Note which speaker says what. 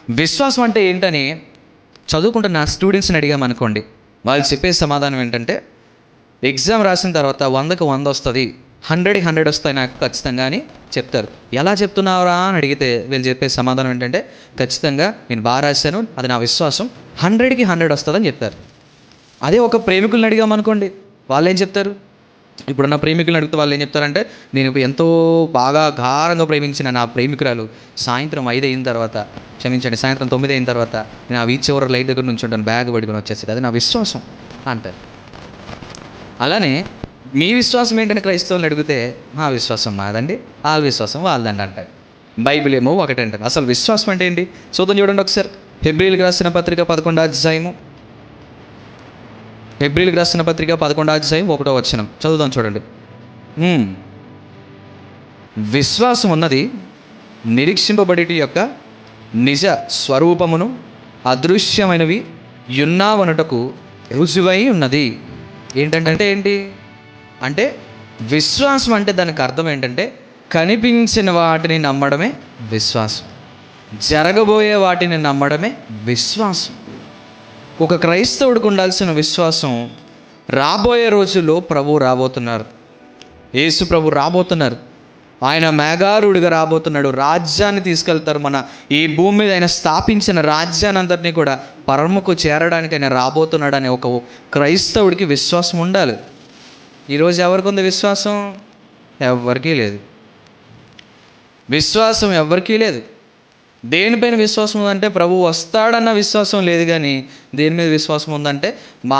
Speaker 1: విశ్వాసం అంటే ఏంటని చదువుకుంటున్న స్టూడెంట్స్ని అడిగామనుకోండి, వాళ్ళు చెప్పే సమాధానం ఏంటంటే, ఎగ్జామ్ రాసిన తర్వాత 100కి 100 వస్తుంది, 100కి 100 వస్తాయి నాకు ఖచ్చితంగా అని చెప్తారు. ఎలా చెప్తున్నావురా అని అడిగితే వీళ్ళు చెప్పే సమాధానం ఏంటంటే, ఖచ్చితంగా నేను బాగా రాశాను, అది నా విశ్వాసం, 100కి 100 వస్తుందని చెప్తారు. అదే ఒక ప్రేమికులను అడిగామనుకోండి, వాళ్ళు ఏం చెప్తారు? ఇప్పుడున్న ప్రేమికులను అడిగితే వాళ్ళు ఏం చెప్తారంటే, నేను ఎంతో బాగా గాఢంగా ప్రేమించిన నా ప్రేమికురాలు సాయంత్రం 5 అయిన తర్వాత, క్షమించండి, సాయంత్రం 9 అయిన తర్వాత నేను ఆ బీచ్ చివర లైట్ దగ్గర నుంచి ఉంటాను, బ్యాగ్ పట్టుకొని వచ్చేసేది, అది నా విశ్వాసం అంటారు. అలానే మీ విశ్వాసం ఏంటని క్రైస్తవులను అడిగితే, మా విశ్వాసం మాదండి, వాళ్ళ విశ్వాసం వాళ్ళదండి అంటారు. బైబిల్ ఏమో ఒకటి అంటారు. అసలు విశ్వాసం అంటే ఏంటి చూద్దాం, చూడండి ఒకసారి. హెబ్రీయులకు రాసిన పత్రిక 11వ అధ్యాయము, హెబ్రీయులకు రాసిన పత్రిక 11వ అధ్యాయం 1వ వచనం చదువుదాం, చూడండి. విశ్వాసం ఉన్నది నిరీక్షింపబడేటి యొక్క నిజ స్వరూపమును, అదృశ్యమైనవి యున్నావనుటకు రుజువై ఉన్నది. ఏంటంటే ఏంటి అంటే, విశ్వాసం అంటే దానికి అర్థం ఏంటంటే, కనిపించిన వాటిని నమ్మడమే విశ్వాసం, జరగబోయే వాటిని నమ్మడమే విశ్వాసం. ఒక క్రైస్తవుడికి ఉండాల్సిన విశ్వాసం, రాబోయే రోజుల్లో ప్రభు రాబోతున్నారు, యేసు ప్రభు రాబోతున్నారు, ఆయన మేఘారుడిగా రాబోతున్నాడు, రాజ్యాన్ని తీసుకెళ్తారు. మన ఈ భూమి మీద ఆయన స్థాపించిన రాజ్యాన్ని అందరినీ కూడా పరముకు చేరడానికి ఆయన రాబోతున్నాడు అనే ఒక క్రైస్తవుడికి విశ్వాసం ఉండాలి. ఈరోజు ఎవరికి ఉంది విశ్వాసం? ఎవరికీ లేదు. విశ్వాసం ఎవరికీ లేదు. దేనిపైన విశ్వాసం ఉందంటే, ప్రభు వస్తాడన్న విశ్వాసం లేదు, కానీ దేని మీద విశ్వాసం ఉందంటే, మా